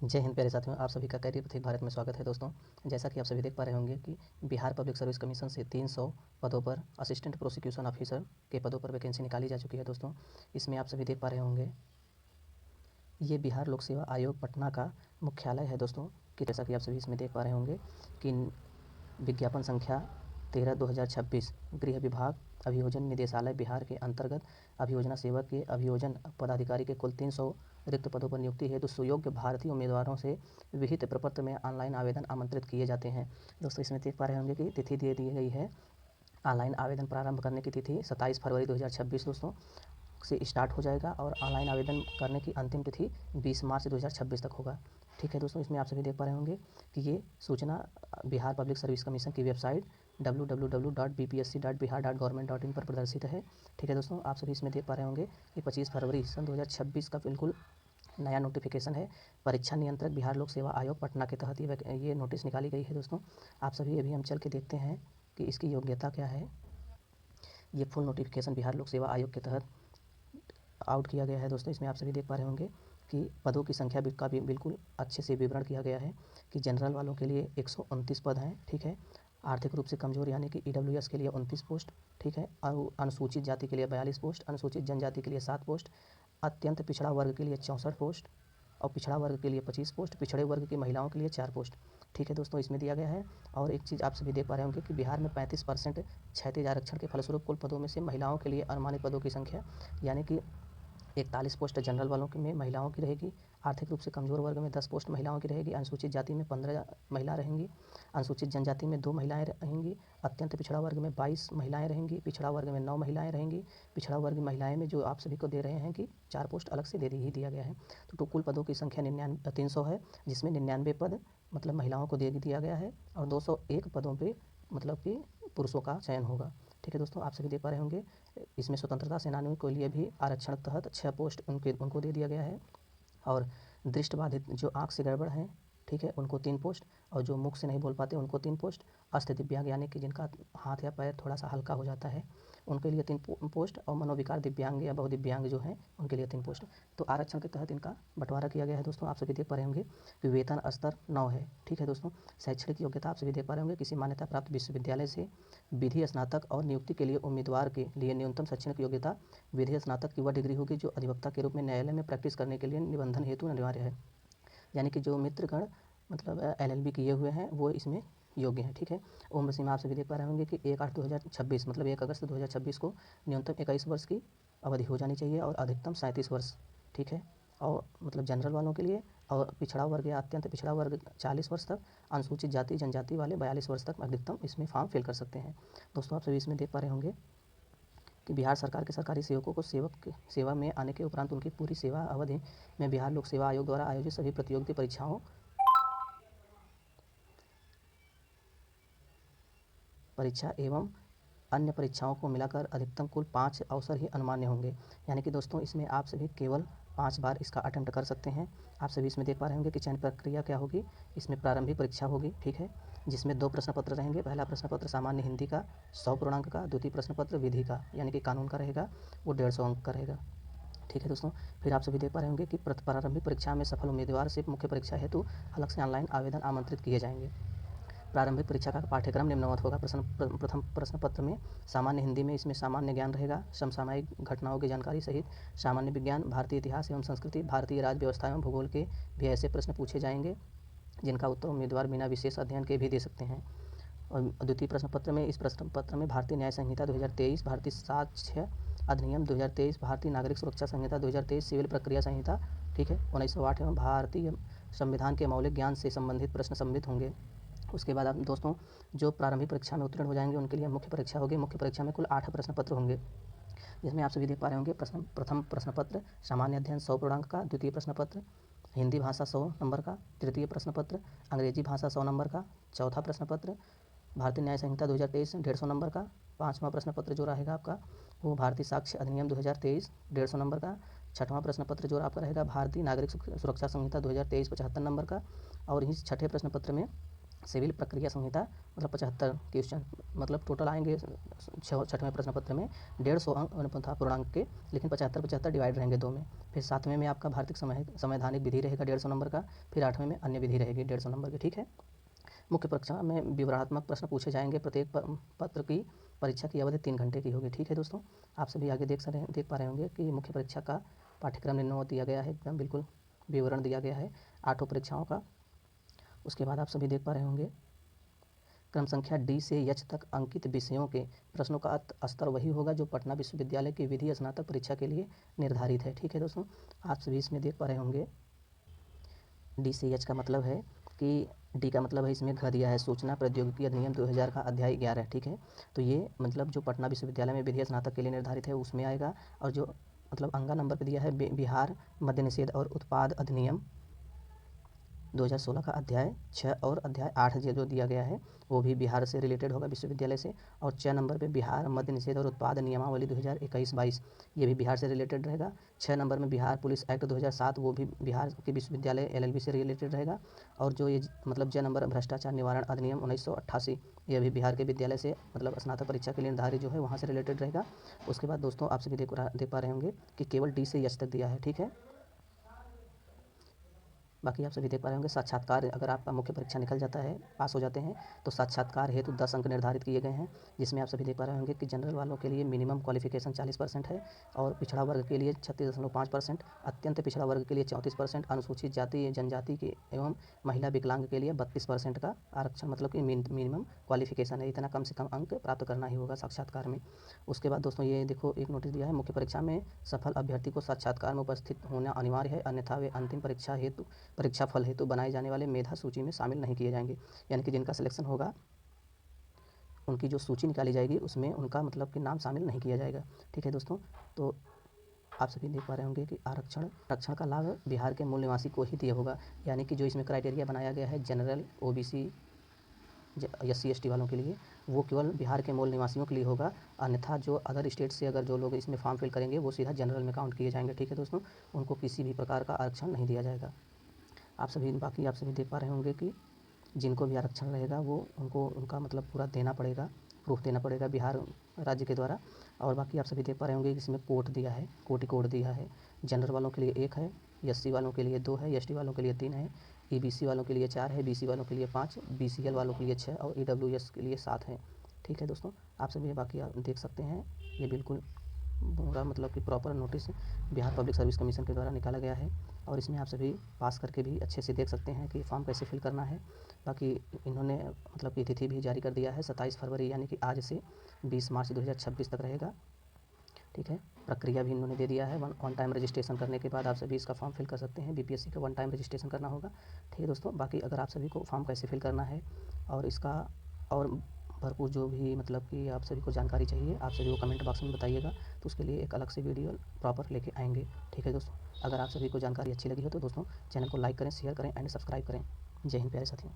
जय हिंद प्यारे साथियों, आप सभी का करियर पथिक भारत में स्वागत है। दोस्तों, जैसा कि आप सभी देख पा रहे होंगे कि बिहार पब्लिक सर्विस कमीशन से 300 पदों पर असिस्टेंट प्रोसिक्यूशन ऑफिसर के पदों पर वैकेंसी निकाली जा चुकी है। दोस्तों, इसमें आप सभी देख पा रहे होंगे, ये बिहार लोक सेवा आयोग पटना का मुख्यालय है। दोस्तों, कि जैसा कि आप सभी इसमें देख पा रहे होंगे कि विज्ञापन संख्या 13/2026 गृह विभाग अभियोजन निदेशालय बिहार के अंतर्गत अभियोजना सेवक के अभियोजन पदाधिकारी के कुल 300 रिक्त पदों पर नियुक्ति हेतु सुयोग्य भारतीय उम्मीदवारों से विहित प्रपत्र में ऑनलाइन आवेदन आमंत्रित किए जाते हैं। दोस्तों, इसमें देख पा रहे होंगे कि तिथि दे दी गई है। ऑनलाइन आवेदन प्रारंभ करने की तिथि 27 फरवरी 2026 दोस्तों से स्टार्ट हो जाएगा और ऑनलाइन आवेदन करने की अंतिम तिथि 20 मार्च 2026 तक होगा। ठीक है दोस्तों, इसमें आप सभी देख पा रहे होंगे कि ये सूचना बिहार पब्लिक सर्विस कमीशन की वेबसाइट www.bpsc.bihar.government.in पर प्रदर्शित है। ठीक है दोस्तों, आप सभी इसमें देख पा रहे होंगे कि 25 फरवरी सन 2026 का बिल्कुल नया नोटिफिकेशन है। परीक्षा नियंत्रक बिहार लोक सेवा आयोग पटना के तहत ये नोटिस निकाली गई है। दोस्तों, आप सभी अभी हम चल के देखते हैं कि इसकी योग्यता क्या है। ये फुल नोटिफिकेशन बिहार लोक सेवा आयोग के तहत आउट किया गया है। दोस्तों, इसमें आप सभी देख पा रहे होंगे कि पदों की संख्या का भी बिल्कुल अच्छे से विवरण किया गया है कि जनरल वालों के लिए 129 पद हैं। ठीक है, आर्थिक रूप से कमज़ोर यानी कि ईडब्ल्यूएस के लिए 29 पोस्ट। ठीक है, और अनुसूचित जाति के लिए 42 पोस्ट, अनुसूचित जनजाति के लिए 7 पोस्ट, अत्यंत पिछड़ा वर्ग के लिए 64 पोस्ट और पिछड़ा वर्ग के लिए 25 पोस्ट, पिछड़े वर्ग की महिलाओं के लिए 4 पोस्ट। ठीक है दोस्तों, इसमें दिया गया है। और एक चीज़ आप सभी देख पा रहे होंगे कि बिहार में 35% क्षैतिज आरक्षण के फलस्वरूप कुल पदों में से महिलाओं के लिए अनुमानित पदों की संख्या यानी कि 41 पोस्ट जनरल वालों की में महिलाओं की रहेगी। आर्थिक रूप से कमज़ोर वर्ग में 10 पोस्ट महिलाओं की रहेगी। अनुसूचित जाति में 15 महिला रहेंगी। अनुसूचित जनजाति में 2 महिलाएं रहेंगी। अत्यंत पिछड़ा वर्ग में 22 महिलाएं रहेंगी। पिछड़ा वर्ग में 9 महिलाएं रहेंगी। पिछड़ा वर्ग की महिलाएं में जो आप सभी को दे रहे हैं कि 4 पोस्ट अलग से दिया गया है। तो कुल पदों की संख्या 300 है, जिसमें 99 पद मतलब महिलाओं को दिया गया है और 201 पदों पर मतलब कि पुरुषों का चयन होगा। ठीक है दोस्तों, आप सभी देख पा रहे होंगे इसमें स्वतंत्रता सेनानियों के लिए भी आरक्षण तहत 6 पोस्ट उनको दे दिया गया है। और दृष्टिबाधित जो आँख से गड़बड़ हैं, ठीक है, उनको 3 पोस्ट और जो मुख से नहीं बोल पाते उनको 3 पोस्ट। अस्त दिव्यांग यानी कि जिनका हाथ या पैर थोड़ा सा हल्का हो जाता है उनके लिए 3 पोस्ट और मनोविकार दिव्यांग या बहुदिव्यांग जो हैं उनके लिए 3 पोस्ट। तो आरक्षण के तहत इनका बंटवारा किया गया है। दोस्तों, आप सभी देख पा रहे होंगे कि वेतन स्तर 9 है। ठीक है दोस्तों, शैक्षणिक योग्यता आप सभी देख पा रहे होंगे किसी मान्यता प्राप्त विश्वविद्यालय से विधि स्नातक और नियुक्ति के लिए उम्मीदवार के लिए न्यूनतम शैक्षणिक योग्यता विधि स्नातक की वह डिग्री होगी जो अधिवक्ता के रूप में न्यायालय में प्रैक्टिस करने के लिए निबंधन हेतु अनिवार्य है। यानी कि जो मित्रगण मतलब LLB किए हुए हैं वो इसमें योग्य हैं। ठीक है, उम्र सीमा आप सभी देख पा रहे होंगे कि 1/8/2026 मतलब 1 अगस्त 2026 को न्यूनतम 21 वर्ष की अवधि हो जानी चाहिए और अधिकतम 37 वर्ष। ठीक है, और मतलब जनरल वालों के लिए और पिछड़ा वर्ग या अत्यंत पिछड़ा वर्ग 40 वर्ष तक, अनुसूचित जाति जनजाति वाले 42 वर्ष तक अधिकतम इसमें फॉर्म फिल कर सकते हैं। दोस्तों, आप सभी इसमें देख पा रहे होंगे कि बिहार सरकार के सरकारी सेवकों को सेवा में आने के उपरांत उनकी पूरी सेवा अवधि में बिहार लोक सेवा आयोग द्वारा आयोजित सभी प्रतियोगिता परीक्षा एवं अन्य परीक्षाओं को मिलाकर अधिकतम कुल 5 अवसर ही अनुमान्य होंगे। यानी कि दोस्तों, इसमें आप सभी केवल 5 बार इसका अटेम्प्ट कर सकते हैं। आप सभी इसमें देख पा रहे होंगे कि चयन प्रक्रिया क्या होगी। इसमें प्रारंभिक परीक्षा होगी। ठीक है, जिसमें 2 प्रश्न पत्र रहेंगे। पहला प्रश्न पत्र सामान्य हिंदी का 100 पूर्णांक का, द्वितीय प्रश्न पत्र विधि का यानी कि कानून का रहेगा, वो 150 अंक का रहेगा। ठीक है दोस्तों, फिर आप सभी देख पा रहे होंगे कि प्रारंभिक परीक्षा में सफल उम्मीदवार से मुख्य परीक्षा हेतु अलग से ऑनलाइन आवेदन आमंत्रित किए जाएंगे। प्रारंभिक परीक्षा का पाठ्यक्रम निम्नवत होगा। प्रथम प्रश्न पत्र में सामान्य हिंदी में इसमें सामान्य ज्ञान रहेगा, समसामयिक घटनाओं की जानकारी सहित सामान्य विज्ञान, भारतीय इतिहास एवं संस्कृति, भारतीय राज्य व्यवस्था एवं भूगोल के भी ऐसे प्रश्न पूछे जाएंगे जिनका उत्तर उम्मीदवार बिना विशेष अध्ययन के भी दे सकते हैं। और द्वितीय प्रश्न पत्र में इस प्रश्न पत्र में भारतीय न्याय संहिता 2023, भारतीय साक्ष्य अधिनियम 2023, भारतीय नागरिक सुरक्षा संहिता 2023, सिविल प्रक्रिया संहिता, ठीक है, 1908 एवं भारतीय संविधान के मौलिक ज्ञान से संबंधित प्रश्न सम्मिलित होंगे। उसके बाद आप दोस्तों जो प्रारंभिक परीक्षा में उत्तीर्ण हो जाएंगे उनके लिए मुख्य परीक्षा होगी। मुख्य परीक्षा में कुल 8 प्रश्न पत्र होंगे, जिसमें आप सभी देख पा रहे होंगे प्रथम प्रश्न पत्र सामान्य अध्ययन 100 पूर्णांक का, द्वितीय प्रश्न पत्र हिंदी भाषा 100 नंबर का, तृतीय प्रश्न पत्र अंग्रेजी भाषा 100 नंबर का, चौथा प्रश्न पत्र भारतीय न्याय संहिता 2023 150 नंबर का, पाँचवां प्रश्न पत्र जो रहेगा आपका वो भारतीय साक्ष्य अधिनियम 2023 150 नंबर का, छठवां प्रश्न पत्र जो आपका रहेगा भारतीय नागरिक सुरक्षा संहिता 2023 75 नंबर का। और इस छठे प्रश्न पत्र में सिविल प्रक्रिया संहिता मतलब 75 क्वेश्चन, मतलब टोटल आएंगे 6वें प्रश्न पत्र में 150 अंक था पूर्णांक के, लेकिन 75 डिवाइड रहेंगे 2 में। फिर 7वें में आपका भारतीय संवैधानिक विधि रहेगा 150 नंबर का। फिर 8वें में अन्य विधि रहेगी 150 नंबर की, ठीक है। मुख्य परीक्षा में विवरणात्मक प्रश्न पूछे जाएंगे। प्रत्येक पत्र की परीक्षा की अवधि 3 घंटे की होगी, ठीक है दोस्तों। आप सभी आगे देख पा रहे होंगे कि मुख्य परीक्षा का पाठ्यक्रम निम्नवत दिया गया है, एकदम बिल्कुल विवरण दिया गया है 8 परीक्षाओं का। उसके बाद आप सभी देख पा रहे होंगे क्रम संख्या डी से एच तक अंकित विषयों के प्रश्नों का स्तर वही होगा जो पटना विश्वविद्यालय की विधि स्नातक परीक्षा के लिए निर्धारित है, ठीक है दोस्तों। आप सभी इसमें देख पा रहे होंगे डी से एच का मतलब है कि डी का मतलब है इसमें घ दिया है सूचना प्रौद्योगिकी अधिनियम 2000 का अध्याय 11, ठीक है। तो ये मतलब जो पटना विश्वविद्यालय में विधि स्नातक के लिए निर्धारित है उसमें आएगा। और जो मतलब अंगा नंबर पर दिया है बिहार मद्य निषेध और उत्पाद अधिनियम 2016 का अध्याय 6 और अध्याय 8 जो दिया गया है वो भी बिहार से रिलेटेड होगा, विश्वविद्यालय से। और 6 नंबर पे बिहार मद्य निषेध और उत्पाद नियमावली 2021-22 ये भी बिहार से रिलेटेड रहेगा। 6 नंबर में बिहार पुलिस एक्ट 2007 वो भी बिहार के विश्वविद्यालय LLB से रिलेटेड रहेगा। और जो ये मतलब ज नंबर भ्रष्टाचार निवारण अधिनियम 1988 ये भी बिहार के विद्यालय से मतलब स्नातक परीक्षा के लिए निर्धारित जो है वहाँ से रिलेटेड रहेगा। उसके बाद दोस्तों आप सभी देख पा रहे होंगे कि केवल डी से एच तक दिया है, ठीक है। बाकी आप सभी देख पा रहे होंगे साक्षात्कार, अगर आपका मुख्य परीक्षा निकल जाता है, पास हो जाते हैं तो साक्षात्कार हेतु 10 अंक निर्धारित किए गए हैं, जिसमें आप सभी देख पा रहे होंगे कि जनरल वालों के लिए मिनिमम क्वालिफिकेशन 40% है और पिछड़ा वर्ग के लिए 36.5%, अत्यंत पिछड़ा वर्ग के लिए 34%, अनुसूचित जाति जनजाति के एवं महिला विकलांग के लिए 32% का आरक्षण मतलब कि मिनिमम क्वालिफिकेशन है। इतना कम से कम अंक प्राप्त करना ही होगा साक्षात्कार में। उसके बाद दोस्तों ये देखो एक नोटिस दिया है, मुख्य परीक्षा में सफल अभ्यर्थी को साक्षात्कार में उपस्थित होना अनिवार्य है, अन्यथा वे अंतिम परीक्षा फल हेतु बनाए जाने वाले मेधा सूची में शामिल नहीं किए जाएंगे। यानी कि जिनका सिलेक्शन होगा उनकी जो सूची निकाली जाएगी उसमें उनका मतलब कि नाम शामिल नहीं किया जाएगा, ठीक है दोस्तों। तो आप सभी देख पा रहे होंगे कि आरक्षण का लाभ बिहार के मूल निवासी को ही दिया होगा। यानी कि जो इसमें क्राइटेरिया बनाया गया है जनरल OBC SC ST वालों के लिए वो केवल बिहार के मूल निवासियों के लिए होगा, अन्यथा जो अदर स्टेट से अगर जो लोग इसमें फॉर्म फिल करेंगे वो सीधा जनरल में काउंट किए जाएंगे, ठीक है दोस्तों। उनको किसी भी प्रकार का आरक्षण नहीं दिया जाएगा। आप सभी देख पा रहे होंगे कि जिनको भी आरक्षण रहेगा वो उनको उनका मतलब पूरा देना पड़ेगा, प्रूफ देना पड़ेगा बिहार राज्य के द्वारा। और बाकी आप सभी देख पा रहे होंगे कि इसमें कोड दिया है, कोटि कोड दिया है। जनरल वालों के लिए 1 है, SC वालों के लिए 2 है, ST वालों के लिए 3 है, EBC वालों के लिए 4 है, BC वालों के लिए 5, BCL वालों के लिए 6 और EWS के लिए 7 है, ठीक है दोस्तों। आप सभी बाकी आप देख सकते हैं ये बिल्कुल पूरा मतलब कि proper notice Bihar public service commission के द्वारा निकाला गया है। और इसमें आप सभी पास करके भी अच्छे से देख सकते हैं कि फॉर्म कैसे फिल करना है। बाकी इन्होंने मतलब कि तिथि भी जारी कर दिया है 27 फरवरी यानी कि आज से 20 मार्च 2026 तक रहेगा, ठीक है। प्रक्रिया भी इन्होंने दे दिया है, वन टाइम रजिस्ट्रेशन करने के बाद आप सभी इसका फॉर्म फिल कर सकते हैं। BPSC का 1 टाइम रजिस्ट्रेशन करना होगा, ठीक है दोस्तों। बाकी अगर आप सभी को फॉर्म कैसे फिल करना है और इसका और भरपूर जो भी मतलब कि आप सभी को जानकारी चाहिए आप सभी को कमेंट बॉक्स में बताइएगा, तो उसके लिए एक अलग से वीडियो प्रॉपर लेके आएंगे, ठीक है दोस्तों। अगर आप सभी को जानकारी अच्छी लगी हो तो दोस्तों चैनल को लाइक करें, शेयर करें एंड सब्सक्राइब करें। जय हिंद प्यारे साथियों।